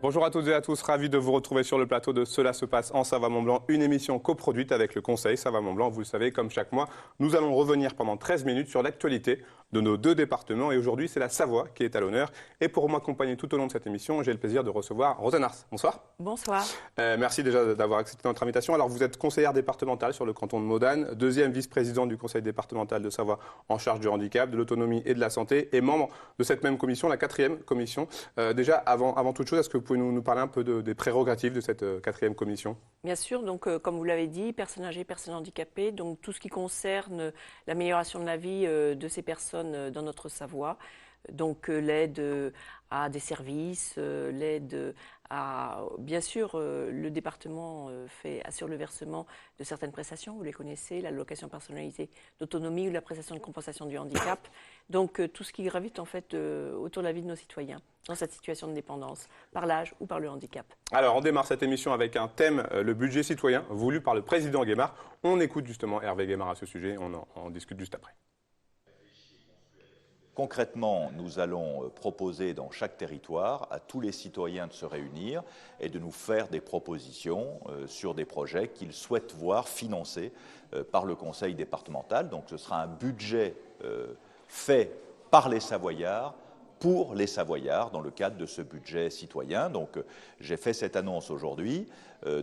Bonjour à toutes et à tous, ravi de vous retrouver sur le plateau de Cela se passe en Savoie-Mont-Blanc, une émission coproduite avec le Conseil Savoie-Mont-Blanc. Vous le savez, comme chaque mois, nous allons revenir pendant 13 minutes sur l'actualité de nos deux départements. Et aujourd'hui, c'est la Savoie qui est à l'honneur. Et pour m'accompagner tout au long de cette émission, j'ai le plaisir de recevoir Rosanne Ars. Bonsoir. Bonsoir. Merci déjà d'avoir accepté notre invitation. Alors, vous êtes conseillère départementale sur le canton de Modane, deuxième vice-présidente du Conseil départemental de Savoie en charge du handicap, de l'autonomie et de la santé, et membre de cette même commission, la 4e commission. Déjà, avant toute chose, est-ce que vous pouvez nous parler un peu des prérogatives de cette 4e commission? Bien sûr, donc comme vous l'avez dit, personnes âgées, personnes handicapées, donc tout ce qui concerne l'amélioration de la vie de ces personnes dans notre Savoie, donc l'aide à des services, l'aide à, bien sûr, le département assure le versement de certaines prestations, vous les connaissez, l'allocation personnalisée d'autonomie ou la prestation de compensation du handicap, donc tout ce qui gravite en fait autour de la vie de nos citoyens dans cette situation de dépendance, par l'âge ou par le handicap. Alors, on démarre cette émission avec un thème, le budget citoyen, voulu par le président Guémard. On écoute justement Hervé Guémard à ce sujet, on en discute juste après. Concrètement, nous allons proposer dans chaque territoire à tous les citoyens de se réunir et de nous faire des propositions sur des projets qu'ils souhaitent voir financés par le conseil départemental. Donc ce sera un budget fait par les Savoyards, pour les Savoyards, dans le cadre de ce budget citoyen. Donc j'ai fait cette annonce aujourd'hui.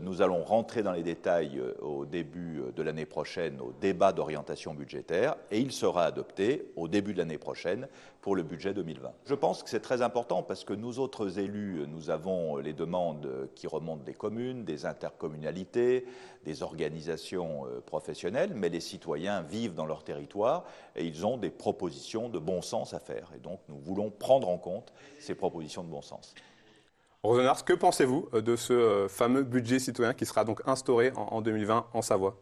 Nous allons rentrer dans les détails au début de l'année prochaine au débat d'orientation budgétaire et il sera adopté au début de l'année prochaine pour le budget 2020. Je pense que c'est très important parce que nous autres élus, nous avons les demandes qui remontent des communes, des intercommunalités, des organisations professionnelles, mais les citoyens vivent dans leur territoire et ils ont des propositions de bon sens à faire. Et donc nous voulons prendre en compte ces propositions de bon sens. Rosanne Ars, que pensez-vous de ce fameux budget citoyen qui sera donc instauré en 2020 en Savoie?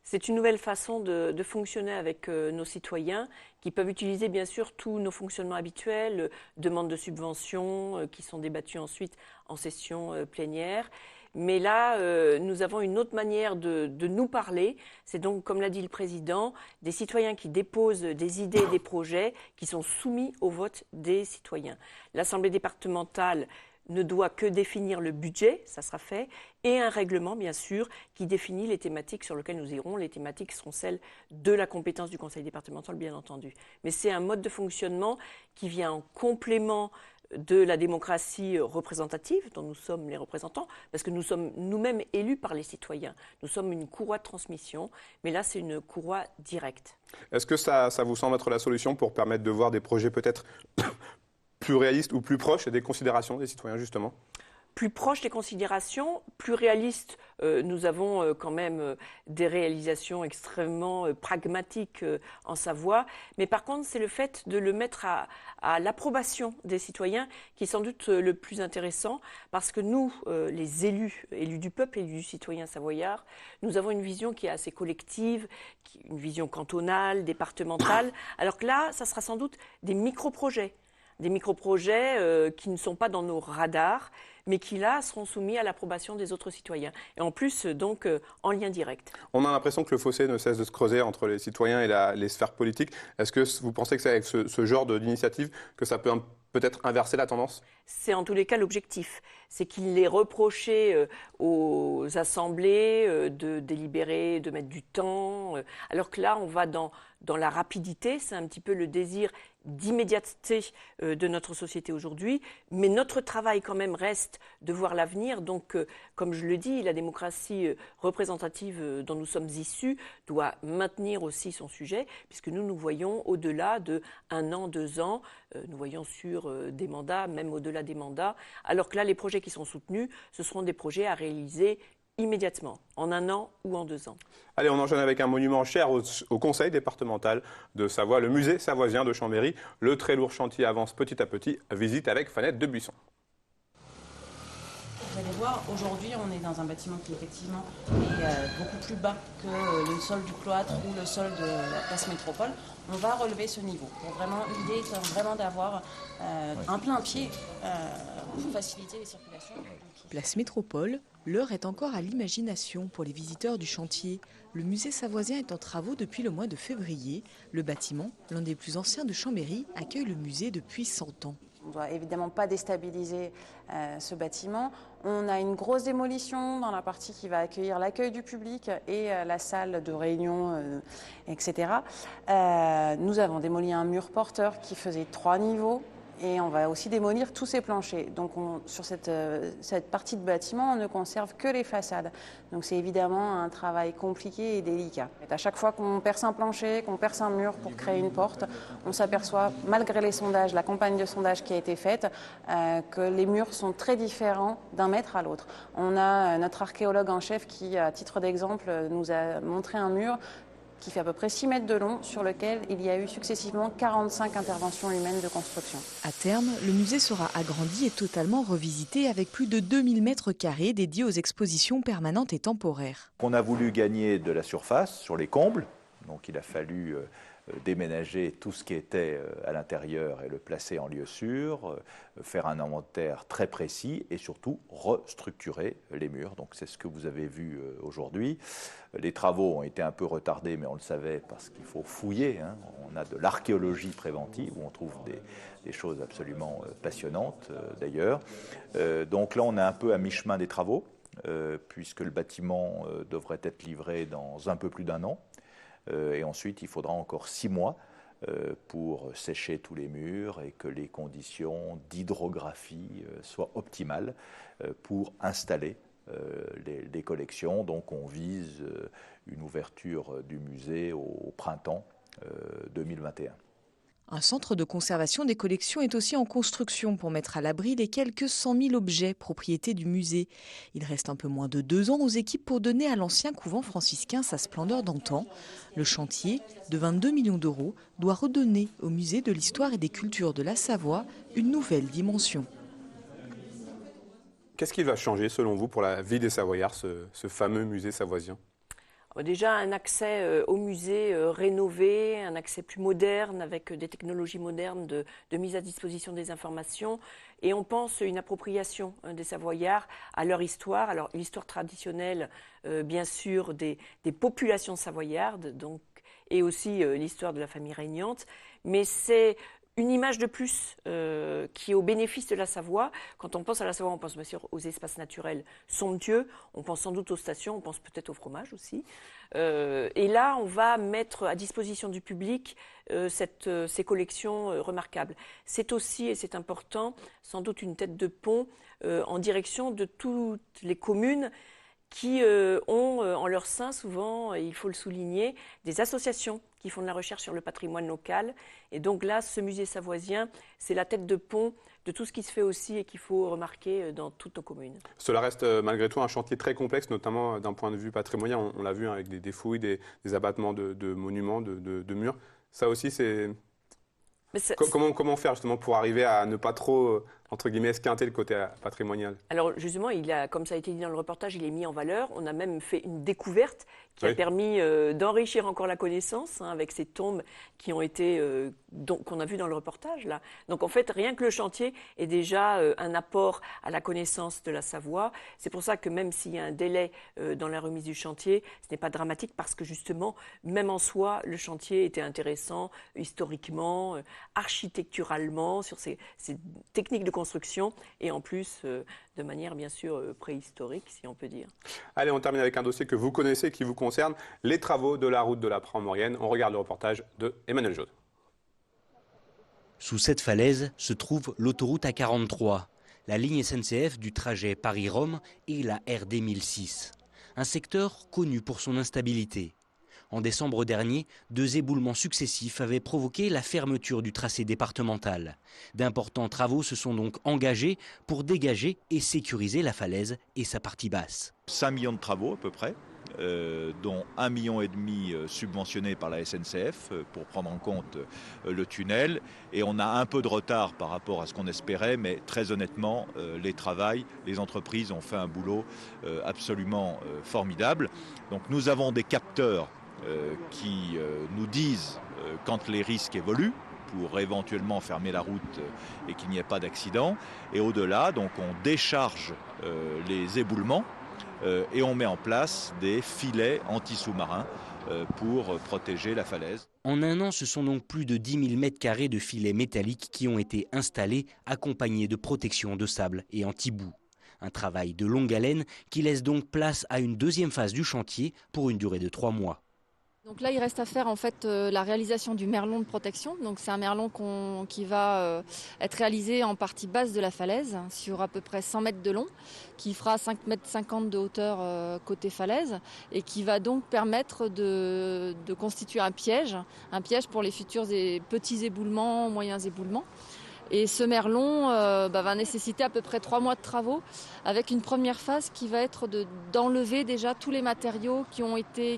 C'est une nouvelle façon de fonctionner avec nos citoyens qui peuvent utiliser bien sûr tous nos fonctionnements habituels, demandes de subventions qui sont débattues ensuite en session plénière. Mais là, nous avons une autre manière de nous parler. C'est donc, comme l'a dit le président, des citoyens qui déposent des idées et des projets qui sont soumis au vote des citoyens. L'Assemblée départementale ne doit que définir le budget, ça sera fait, et un règlement, bien sûr, qui définit les thématiques sur lesquelles nous irons. Les thématiques seront celles de la compétence du Conseil départemental, bien entendu. Mais c'est un mode de fonctionnement qui vient en complément de la démocratie représentative, dont nous sommes les représentants, parce que nous sommes nous-mêmes élus par les citoyens. Nous sommes une courroie de transmission, mais là, c'est une courroie directe. Est-ce que ça vous semble être la solution pour permettre de voir des projets peut-être plus réalistes ou plus proches des considérations des citoyens, justement? Plus proche des considérations, plus réaliste, nous avons quand même des réalisations extrêmement pragmatiques en Savoie. Mais par contre, c'est le fait de le mettre à l'approbation des citoyens qui est sans doute le plus intéressant. Parce que nous, les élus du peuple, élus du citoyen savoyard, nous avons une vision qui est assez collective, une vision cantonale, départementale. Alors que là, ça sera sans doute des micro-projets. Des micro-projets qui ne sont pas dans nos radars, mais qui là seront soumis à l'approbation des autres citoyens. Et en plus, donc, en lien direct. On a l'impression que le fossé ne cesse de se creuser entre les citoyens et les sphères politiques. Est-ce que vous pensez que c'est avec ce genre d'initiative que ça peut peut-être inverser la tendance? C'est en tous les cas l'objectif. C'est qu'il est reproché aux assemblées de délibérer, de mettre du temps, alors que là, on va dans la rapidité. C'est un petit peu le désir d'immédiateté de notre société aujourd'hui. Mais notre travail quand même reste de voir l'avenir. Donc, comme je le dis, la démocratie représentative dont nous sommes issus doit maintenir aussi son sujet, puisque nous voyons au-delà de 1 an, 2 ans, nous voyons sur des mandats, même au-delà des mandats, alors que là, les projets qui sont soutenus, ce seront des projets à réaliser immédiatement, en 1 an ou en 2 ans. Allez, on enchaîne avec un monument cher au Conseil départemental de Savoie, le musée savoisien de Chambéry. Le très lourd chantier avance petit à petit. Visite avec Fanette Debuisson. Vous allez voir, aujourd'hui, on est dans un bâtiment qui effectivement est beaucoup plus bas que le sol du cloître ou le sol de la place Métropole. On va relever ce niveau. L'idée est vraiment d'avoir un plein pied pour faciliter les circulations. Place Métropole, l'heure est encore à l'imagination pour les visiteurs du chantier. Le musée savoisien est en travaux depuis le mois de février. Le bâtiment, l'un des plus anciens de Chambéry, accueille le musée depuis 100 ans. On ne doit évidemment pas déstabiliser ce bâtiment. On a une grosse démolition dans la partie qui va accueillir l'accueil du public et la salle de réunion, etc. Nous avons démoli un mur porteur qui faisait 3 niveaux. Et on va aussi démolir tous ces planchers. Donc sur cette partie de bâtiment, on ne conserve que les façades. Donc c'est évidemment un travail compliqué et délicat. Et à chaque fois qu'on perce un plancher, qu'on perce un mur pour créer une porte, on s'aperçoit, malgré les sondages, la campagne de sondage qui a été faite, que les murs sont très différents d'un mètre à l'autre. On a notre archéologue en chef qui, à titre d'exemple, nous a montré un mur qui fait à peu près 6 mètres de long, sur lequel il y a eu successivement 45 interventions humaines de construction. À terme, le musée sera agrandi et totalement revisité avec plus de 2000 mètres carrés dédiés aux expositions permanentes et temporaires. On a voulu gagner de la surface sur les combles, donc il a fallu déménager tout ce qui était à l'intérieur et le placer en lieu sûr, faire un inventaire très précis et surtout restructurer les murs. Donc c'est ce que vous avez vu aujourd'hui. Les travaux ont été un peu retardés, mais on le savait parce qu'il faut fouiller. On a de l'archéologie préventive où on trouve des choses absolument passionnantes d'ailleurs. Donc là on est un peu à mi-chemin des travaux puisque le bâtiment devrait être livré dans un peu plus d'1 an. Et ensuite, il faudra encore 6 mois pour sécher tous les murs et que les conditions d'hydrographie soient optimales pour installer les collections. Donc on vise une ouverture du musée au printemps 2021. Un centre de conservation des collections est aussi en construction pour mettre à l'abri les quelques 100 000 objets propriété du musée. Il reste un peu moins de 2 ans aux équipes pour donner à l'ancien couvent franciscain sa splendeur d'antan. Le chantier, de 22 millions d'euros, doit redonner au musée de l'histoire et des cultures de la Savoie une nouvelle dimension. Qu'est-ce qui va changer selon vous pour la vie des Savoyards, ce fameux musée savoisien ? Déjà, un accès au musée rénové, un accès plus moderne avec des technologies modernes de mise à disposition des informations. Et on pense une appropriation des Savoyards à leur histoire. Alors, l'histoire traditionnelle, bien sûr, des populations savoyardes, donc, et aussi l'histoire de la famille régnante. Mais c'est une image de plus qui est au bénéfice de la Savoie. Quand on pense à la Savoie, on pense bien sûr aux espaces naturels somptueux, on pense sans doute aux stations, on pense peut-être au fromage aussi. Et là, on va mettre à disposition du public ces collections remarquables. C'est aussi, et c'est important, sans doute une tête de pont en direction de toutes les communes qui ont en leur sein souvent, il faut le souligner, des associations qui font de la recherche sur le patrimoine local. Et donc là, ce musée savoisien, c'est la tête de pont de tout ce qui se fait aussi et qu'il faut remarquer dans toutes nos communes. Cela reste malgré tout un chantier très complexe, notamment d'un point de vue patrimonial. On l'a vu avec des fouilles, des abattements de monuments, de murs. Ça aussi, c'est... Comment faire justement pour arriver à ne pas trop, entre guillemets, esquinter le côté patrimonial ? Alors justement, comme ça a été dit dans le reportage, il est mis en valeur. On a même fait une découverte qui a permis d'enrichir encore la connaissance avec ces tombes qui ont été qu'on a vues dans le reportage là. Donc en fait, rien que le chantier est déjà un apport à la connaissance de la Savoie. C'est pour ça que même s'il y a un délai dans la remise du chantier, ce n'est pas dramatique parce que justement, même en soi, le chantier était intéressant historiquement, architecturalement, sur ces techniques de construction et en plus de manière bien sûr préhistorique, si on peut dire. Allez, on termine avec un dossier que vous connaissez, qui vous concerne, les travaux de la route de la Prée en Maurienne. On regarde le reportage de Emmanuel Jaude. Sous cette falaise se trouve l'autoroute A43, la ligne SNCF du trajet Paris-Rome et la RD 1006. Un secteur connu pour son instabilité. En décembre dernier, 2 éboulements successifs avaient provoqué la fermeture du tracé départemental. D'importants travaux se sont donc engagés pour dégager et sécuriser la falaise et sa partie basse. 5 millions de travaux à peu près, dont 1,5 million subventionnés par la SNCF pour prendre en compte le tunnel. Et on a un peu de retard par rapport à ce qu'on espérait, mais très honnêtement, les entreprises ont fait un boulot absolument formidable. Donc nous avons des capteurs qui nous disent quand les risques évoluent pour éventuellement fermer la route et qu'il n'y ait pas d'accident. Et au-delà, donc on décharge les éboulements et on met en place des filets anti-sous-marins pour protéger la falaise. En un an, ce sont donc plus de 10 000 mètres carrés de filets métalliques qui ont été installés, accompagnés de protection de sable et anti-boue. Un travail de longue haleine qui laisse donc place à une deuxième phase du chantier pour une durée de 3 mois. Donc là, il reste à faire en fait la réalisation du merlon de protection. Donc c'est un merlon qui va être réalisé en partie basse de la falaise, sur à peu près 100 mètres de long, qui fera 5,50 m de hauteur côté falaise et qui va donc permettre de constituer un piège pour les futurs petits éboulements, moyens éboulements. Et ce merlon va nécessiter à peu près 3 mois de travaux, avec une première phase qui va être d'enlever déjà tous les matériaux qui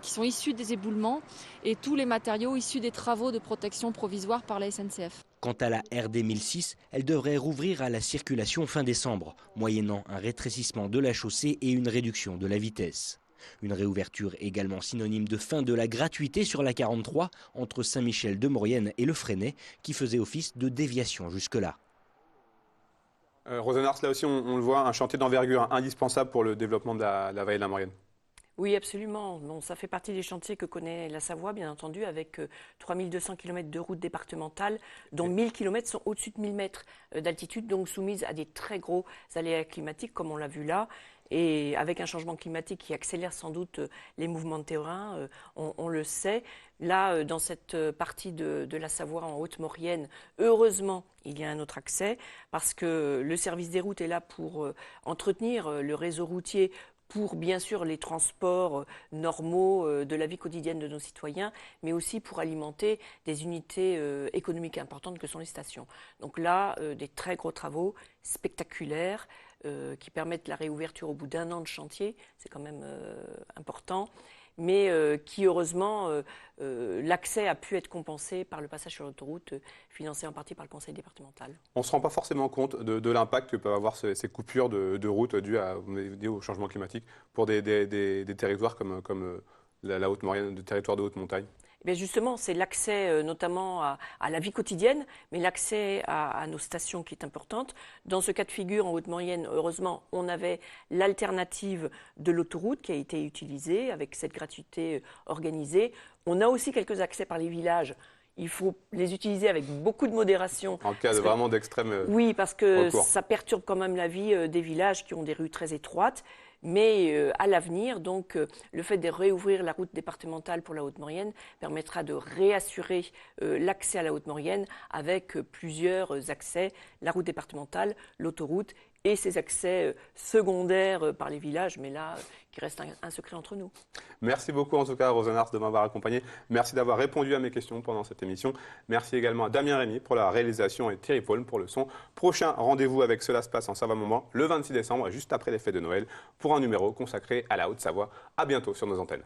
sont issus des éboulements et tous les matériaux issus des travaux de protection provisoire par la SNCF. Quant à la RD 1006, elle devrait rouvrir à la circulation fin décembre, moyennant un rétrécissement de la chaussée et une réduction de la vitesse. Une réouverture également synonyme de fin de la gratuité sur la 43 entre Saint-Michel-de-Maurienne et Le Fresnay, qui faisait office de déviation jusque-là. Rosenars, là aussi on le voit, un chantier d'envergure indispensable pour le développement de la vallée de la Maurienne. Oui, absolument. Bon, ça fait partie des chantiers que connaît la Savoie, bien entendu, avec 3200 km de routes départementales, dont 1000 km sont au-dessus de 1000 mètres d'altitude, donc soumises à des très gros aléas climatiques, comme on l'a vu là. Et avec un changement climatique qui accélère sans doute les mouvements de terrain, on le sait. Là, dans cette partie de la Savoie en Haute-Maurienne, heureusement, il y a un autre accès, parce que le service des routes est là pour entretenir le réseau routier, pour bien sûr les transports normaux de la vie quotidienne de nos citoyens, mais aussi pour alimenter des unités économiques importantes que sont les stations. Donc là, des très gros travaux spectaculaires qui permettent la réouverture au bout d'un an de chantier, c'est quand même important, mais qui heureusement, l'accès a pu être compensé par le passage sur l'autoroute, financé en partie par le conseil départemental. On ne se rend pas forcément compte de l'impact que peuvent avoir ces coupures de route dues au changement climatique pour des territoires comme la Haute-Maurienne, des territoires de haute montagne. Eh bien justement, c'est l'accès notamment à la vie quotidienne, mais l'accès à nos stations qui est importante. Dans ce cas de figure, en Haute-Maurienne, heureusement, on avait l'alternative de l'autoroute qui a été utilisée avec cette gratuité organisée. On a aussi quelques accès par les villages. Il faut les utiliser avec beaucoup de modération. En cas vraiment d'extrême oui, parce que recours. Ça perturbe quand même la vie des villages qui ont des rues très étroites. Mais à l'avenir, donc, le fait de réouvrir la route départementale pour la Haute-Maurienne permettra de réassurer l'accès à la Haute-Maurienne avec plusieurs accès, la route départementale, l'autoroute et ces accès secondaires par les villages, mais là, qui reste un secret entre nous. Merci beaucoup en tout cas, Rosenars, de m'avoir accompagné. Merci d'avoir répondu à mes questions pendant cette émission. Merci également à Damien Rémy pour la réalisation et Thierry Paul pour le son. Prochain rendez-vous avec Cela se passe en Savoie-Mont-Blanc le 26 décembre, juste après les fêtes de Noël, pour un numéro consacré à la Haute-Savoie. À bientôt sur nos antennes.